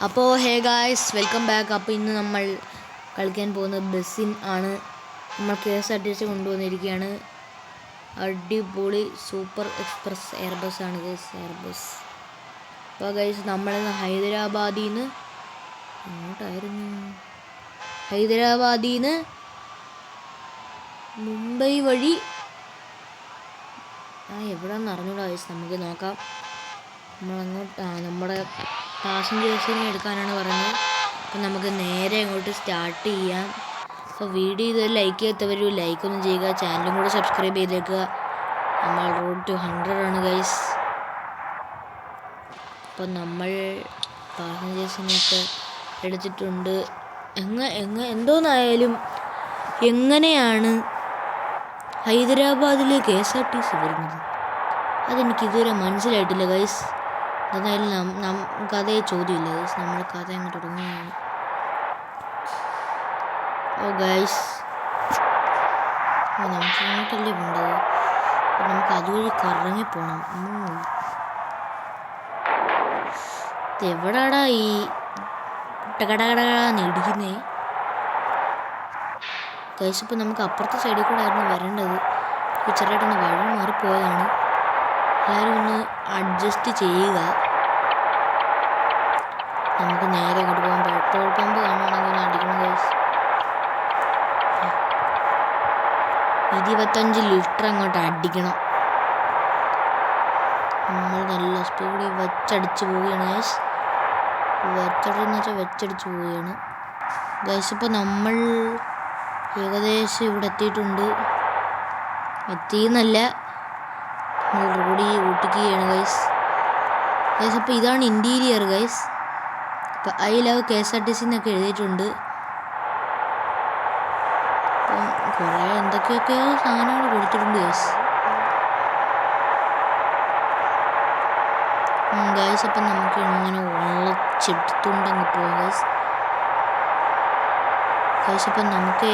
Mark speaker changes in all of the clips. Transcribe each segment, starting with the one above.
Speaker 1: അപ്പോൾ hey guys welcome back. അപ്പോൾ ഇന്ന് നമ്മൾ കളിക്കാൻ പോകുന്ന ബസ്സിൻ ആണ്. നമ്മൾ KSRTC കൊണ്ടുവന്നിരിക്കുകയാണ്. അടിപൊളി സൂപ്പർ എക്സ്പ്രസ് എയർബസ് ആണ് ഗൈസ്, എയർബസ്. അപ്പോൾ ഗൈസ് നമ്മളിന്ന് ഹൈദരാബാദിൽ നിന്ന് മുംബൈ വഴി എവിടെയാണെന്ന് അറിഞ്ഞൂടാ ഗൈസ്, നമുക്ക് നോക്കാം. നമ്മളങ്ങോട്ട് നമ്മുടെ പാസഞ്ചേഴ്സിനെ എടുക്കാനാണ് പറയുന്നത്. അപ്പം നമുക്ക് നേരെ അങ്ങോട്ട് സ്റ്റാർട്ട് ചെയ്യാം. അപ്പോൾ വീഡിയോ ഇതുവരെ ലൈക്ക് ചെയ്യാത്തവർ ലൈക്കൊന്നും ചെയ്യുക, ചാനലും കൂടെ സബ്സ്ക്രൈബ് ചെയ്തേക്കുക. നമ്മൾ റോഡ് ടു 100 ആണ് ഗൈസ്. അപ്പം നമ്മൾ പാസഞ്ചേഴ്സിനെയൊക്കെ എടുത്തിട്ടുണ്ട്. എന്തോന്നായാലും എങ്ങനെയാണ് ഹൈദരാബാദിൽ KSRTC വരുന്നത് അതെനിക്കിതുവരെ മനസ്സിലായിട്ടില്ല ഗൈസ്. എന്തായാലും നമുക്ക് അതേ ചോദ്യമില്ല ഗൈസ്, നമ്മൾ കഥ അങ്ങ് തുടങ്ങുകയാണ്. ഓ ഗൈസ്, നമുക്ക് ഇങ്ങോട്ടല്ലേ പോകേണ്ടത്, നമുക്ക് അതുവഴി കറങ്ങി പോകണം. എവിടാടാ ഈ കടകടകടന്ന് ഇടിക്കുന്നേ ഗൈസ്? ഇപ്പം നമുക്ക് അപ്പുറത്തെ സൈഡിൽ കൂടെ ആയിരുന്നു വരേണ്ടത്. ഈ ചെറിയായിട്ടൊന്ന് വഴി മാറിപ്പോയതാണ്. എല്ലാവരും ഒന്ന് അഡ്ജസ്റ്റ് ചെയ്യുക. നമുക്ക് നേരെ അങ്ങോട്ട് പോകാം. പെട്രോൾ പമ്പ് കാണുകയാണെങ്കിൽ ഒന്ന് അടിക്കണം ഗൈസ്. 25 ലിറ്റർ അങ്ങോട്ട് അടിക്കണം. നമ്മൾ നല്ല സ്പീഡിൽ വെച്ചടിച്ച് പോവുകയാണ് ഗൈസ്. വെച്ചടിച്ച് പോവുകയാണ് ഗൈസ്. ഇപ്പോൾ നമ്മൾ ഏകദേശം ഇവിടെ എത്തിയിട്ടുണ്ട്. എത്തിയെന്നല്ല, നമ്മൾ റോഡിൽ ഓട്ടിക്കുകയാണ് ഗൈസ്. അപ്പോൾ ഇതാണ് ഇൻറ്റീരിയർ ഗൈസ്. ഇപ്പോൾ ഐ ലവ് KSRTC എന്നൊക്കെ എഴുതിയിട്ടുണ്ട്. അപ്പം കുറേ എന്തൊക്കെയൊക്കെയോ സാധനങ്ങൾ കൊടുത്തിട്ടുണ്ട് ഗൈസ്. ഗൈസ് അപ്പം നമുക്ക് ഇങ്ങനെ വളച്ചെടുത്തുകൊണ്ടങ്ങ് പോകാം ഗൈസ്. അപ്പം നമുക്ക്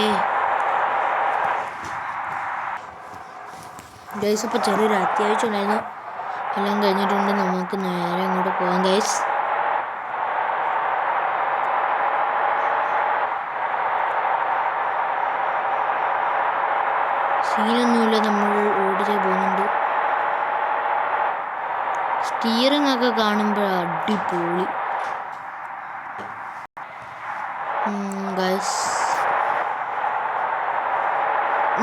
Speaker 1: ഗൈസ് അപ്പോൾ ചെറിയൊരു അത്യാവശ്യം ഉണ്ടായിരുന്നു. എല്ലാം കഴിഞ്ഞിട്ടുണ്ട്. നമുക്ക് നേരെ അങ്ങോട്ട് പോകാം ഗൈസ്. സീനൊന്നുമില്ല, നമ്മൾ ഓടിച്ചേ പോകുന്നുണ്ട്. സ്റ്റിയറിംഗ് ഒക്കെ കാണുമ്പോൾ അടിപൊളി ഗൈസ്.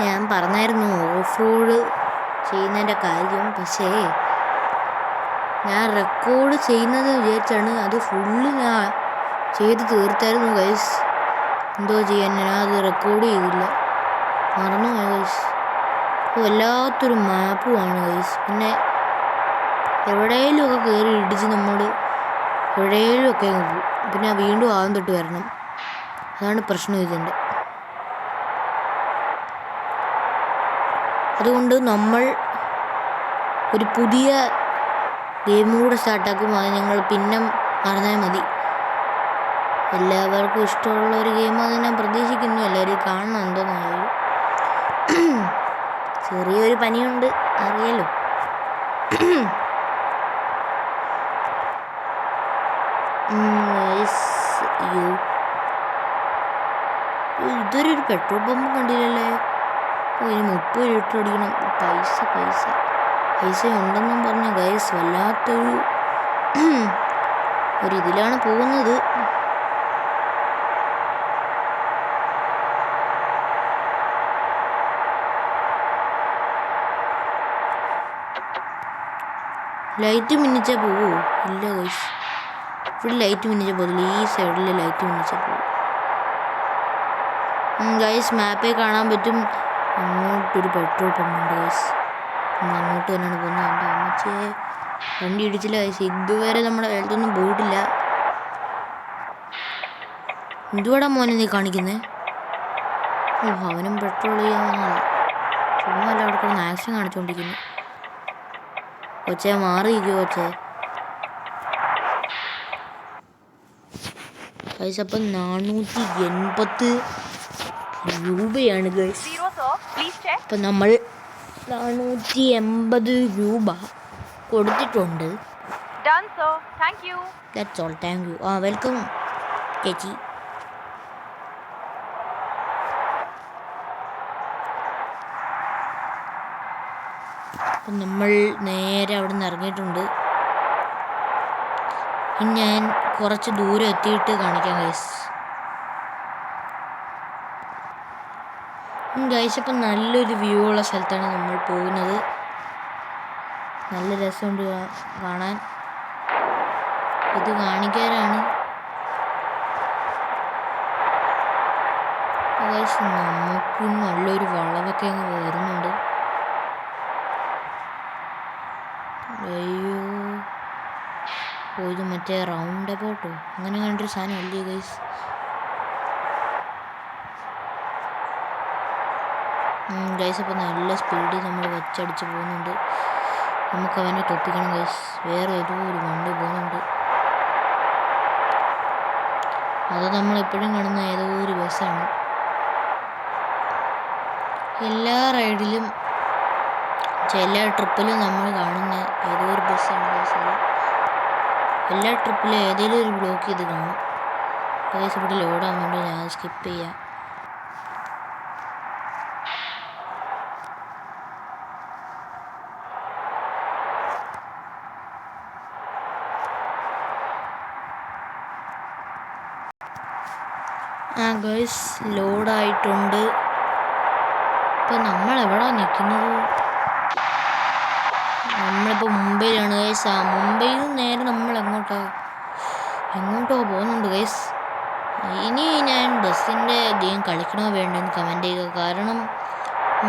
Speaker 1: ഞാൻ പറഞ്ഞായിരുന്നു ഓഫ് റോഡ് ചെയ്യുന്നതിൻ്റെ കാര്യം, പക്ഷേ ഞാൻ റെക്കോർഡ് ചെയ്യുന്നത് വിചാരിച്ചാണ് അത് ഫുള്ള് ഞാൻ ചെയ്ത് തീർത്തായിരുന്നു ഗൈസ്. എന്തോ ചെയ്യാൻ, ഞാൻ അത് റെക്കോർഡ് ചെയ്തില്ല, മറന്നുപോയി ഗൈസ്. വല്ലാത്തൊരു മാപ്പുമാണ് ഗൈസ്. പിന്നെ എവിടെയെങ്കിലുമൊക്കെ കയറി ഇടിച്ച് നമ്മൾ എവിടെയെങ്കിലുമൊക്കെ അങ്ങ് പോകും. പിന്നെ വീണ്ടും ആദ്യം തൊട്ട് വരണം. അതാണ് പ്രശ്നം ഇതിൻ്റെ. അതുകൊണ്ട് നമ്മൾ ഒരു പുതിയ ഗെയിം കൂടെ സ്റ്റാർട്ടാക്കും. അത് ഞങ്ങൾ പിന്നെ അറിഞ്ഞാൽ മതി. എല്ലാവർക്കും ഇഷ്ടമുള്ള ഒരു ഗെയിം അത് ഞാൻ പ്രതീക്ഷിക്കുന്നു. എല്ലാവരും കാണണം. എന്തോന്നായാലും ചെറിയൊരു പനിയുണ്ട്, അറിയാലോ. ഇതൊരു പെട്രോൾ പമ്പ് കണ്ടില്ലല്ലേ? ഇനി 30 ലിറ്റർ അടിക്കണം. പൈസ ഉണ്ടെന്നും പറഞ്ഞ ഗൈസ് വല്ലാത്തൊരു ഇതിലാണ് പോകുന്നത്. ലൈറ്റ് മിന്നിച്ചാൽ പോവോ? ഇല്ല ഗൈസ്, ഇവിടെ ലൈറ്റ് മിന്നിച്ചാൽ പോകില്ല. ഈ സൈഡിൽ ലൈറ്റ് മിന്നിച്ചാൽ പോകും ഗൈസ്. മാപ്പിൽ കാണാൻ പറ്റും അങ്ങോട്ടൊരു പെട്രോൾ പമ്പുണ്ട് ഗൈസ്. നമ്മൾ അങ്ങോട്ട് തന്നെയാണ് പോകുന്നത്. എൻ്റെ അമ്മച്ചേ, വണ്ടി ഇടിച്ചില്ല ഗൈസ്. ഇതുവരെ നമ്മുടെ ഹെൽത്തൊന്നും പോയിട്ടില്ല. എന്തുവാടാ മോനെ നീ കാണിക്കുന്നത്? അവനും പെട്രോൾ ചെയ്യാവുന്നതാ. ചുമ്മാ അല്ല അവിടെ കിടന്ന് ആക്ഷൻ കാണിച്ചുകൊണ്ടിരിക്കുന്നു. കൊച്ചേ മാറിയിരിക്കുമോ കൊച്ചേ? ഗൈസ് അപ്പം 480 രൂപയാണ് ഗൈസ്. അപ്പം നമ്മൾ 480 രൂപ കൊടുത്തിട്ടുണ്ട്. That's all. Thank you. Welcome ചേച്ചി. അപ്പം നമ്മൾ നേരെ അവിടെ നിന്ന് ഇറങ്ങിയിട്ടുണ്ട്. ഇനി ഞാൻ കുറച്ച് ദൂരം എത്തിയിട്ട് കാണിക്കാം ഗൈസ്. ഗൈസ് ഇപ്പം നല്ലൊരു വ്യൂ ഉള്ള സ്ഥലത്താണ് നമ്മൾ പോകുന്നത്. നല്ല രസമുണ്ട് കാണാൻ. ഇത് കാണിക്കാനാണ് ഗൈസ്. നമുക്ക് നല്ലൊരു വളവൊക്കെ അങ്ങ് വരുന്നുണ്ട്. അയ്യോ, ഇത് മറ്റേ റൗണ്ട് അബൌട്ടോ അങ്ങനെ കണ്ടൊരു സാധനം അല്ലേ ഗൈസ്. ഗൈസ് അപ്പോൾ നല്ല സ്പീഡിൽ നമ്മൾ വെച്ചടിച്ച് പോകുന്നുണ്ട്. നമുക്ക് അവനെ തൊപ്പിക്കണം ഗൈസ്. വേറെ ഏതോ ഒരു വണ്ടി പോകുന്നുണ്ട്. അത് നമ്മളെപ്പോഴും കാണുന്ന ഏതോ ഒരു ബസ്സാണ്. എല്ലാ റൈഡിലും ചില ട്രിപ്പിലും നമ്മൾ കാണുന്ന ഏതോ ഒരു ബസ്സാണ് ഗൈസ്. എല്ലാ ട്രിപ്പിലും ഏതെങ്കിലും ഒരു ബ്ലോക്ക് ചെയ്ത് കാണും. ഗൈസ് ഇവിടെ ലോഡാകുന്നുണ്ട്, ഞാൻ സ്കിപ്പ് ചെയ്യാം. ഗൈസ് ലോഡായിട്ടുണ്ട്. ഇപ്പം നമ്മളെവിടാ നിൽക്കുന്നത്? നമ്മളിപ്പോൾ മുംബൈയിലാണ് ഗൈസ്. മുംബൈയിൽ നിന്ന് നേരെ നമ്മൾ എങ്ങോട്ടോ പോകുന്നുണ്ട് ഗൈസ്. ഇനി ഞാൻ ബസ്സിൻ്റെ ഗെയിം കളിക്കണോ വേണ്ടെന്ന് കമൻറ്റ് ചെയ്യുക. കാരണം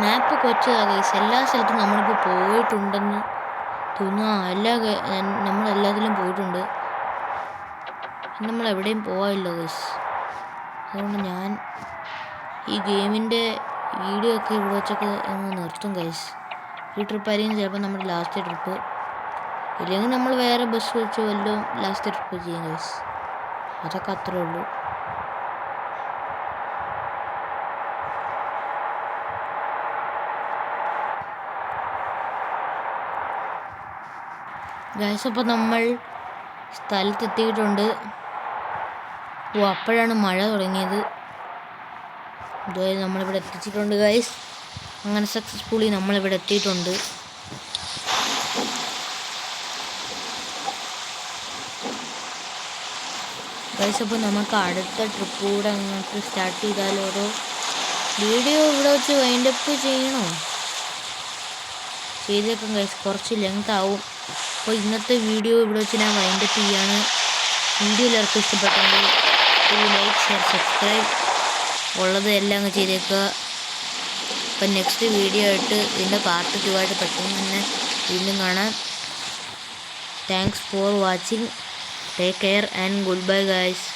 Speaker 1: മാപ്പ് കൊച്ചതാണ് ഗൈസ്. എല്ലാ സ്ഥലത്തും നമ്മളിപ്പോൾ പോയിട്ടുണ്ടെന്ന് തോന്നുന്നു. നമ്മളെല്ലാത്തിലും പോയിട്ടുണ്ട്. നമ്മളെവിടെയും പോകാനില്ല ഗൈസ്. അതുകൊണ്ട് ഞാൻ ഈ ഗെയിമിൻ്റെ വീഡിയോ ഒക്കെ ഇവിടെ വെച്ചൊക്കെ ഒന്ന് നിർത്തും ഗൈസ്. ഈ ട്രിപ്പായിരിക്കും ചിലപ്പോൾ നമ്മുടെ ലാസ്റ്റ് ട്രിപ്പ്. ഇല്ലെങ്കിൽ നമ്മൾ വേറെ ബസ് വെച്ച് വല്ലതും ലാസ്റ്റ് ട്രിപ്പ് ചെയ്യും ഗൈസ്. അതൊക്കെ അത്രേ ഉള്ളൂ. ഗൈസ് അപ്പോൾ നമ്മൾ സ്ഥലത്തെത്തിയിട്ടുണ്ട്. അപ്പോഴാണ് മഴ തുടങ്ങിയത്. ഇതുവരെ നമ്മളിവിടെ എത്തിച്ചിട്ടുണ്ട് ഗൈസ്. അങ്ങനെ സക്സസ്ഫുള്ളി നമ്മളിവിടെ എത്തിയിട്ടുണ്ട്. ഗൈസ് അപ്പോൾ നമുക്ക് അടുത്ത ട്രിപ്പ് കൂടെ അങ്ങോട്ട് സ്റ്റാർട്ട് ചെയ്താലോ? അതോ വീഡിയോ ഇവിടെ വെച്ച് വൈൻഡപ്പ് ചെയ്യണോ? ചെയ്തേക്കാം ഗൈസ്, കുറച്ച് ലെങ്ത് ആവും. അപ്പോൾ ഇന്നത്തെ വീഡിയോ ഇവിടെ വെച്ച് ഞാൻ വൈൻഡപ്പ് ചെയ്യാണ്. വീഡിയോ എല്ലാവർക്കും ഇഷ്ടപ്പെട്ടെങ്കിൽ ലൈക്ക്, ഷെയർ, സബ്സ്ക്രൈബ് ഉള്ളത് എല്ലാം അങ്ങ് ചെയ്തേക്കുക. അപ്പം നെക്സ്റ്റ് വീഡിയോ ആയിട്ട് ഇതിൻ്റെ പാർട്ട് 2 ആയിട്ട് പെട്ടെന്ന് തന്നെ വീണ്ടും കാണാം. Thanks for watching. Take care and good bye guys.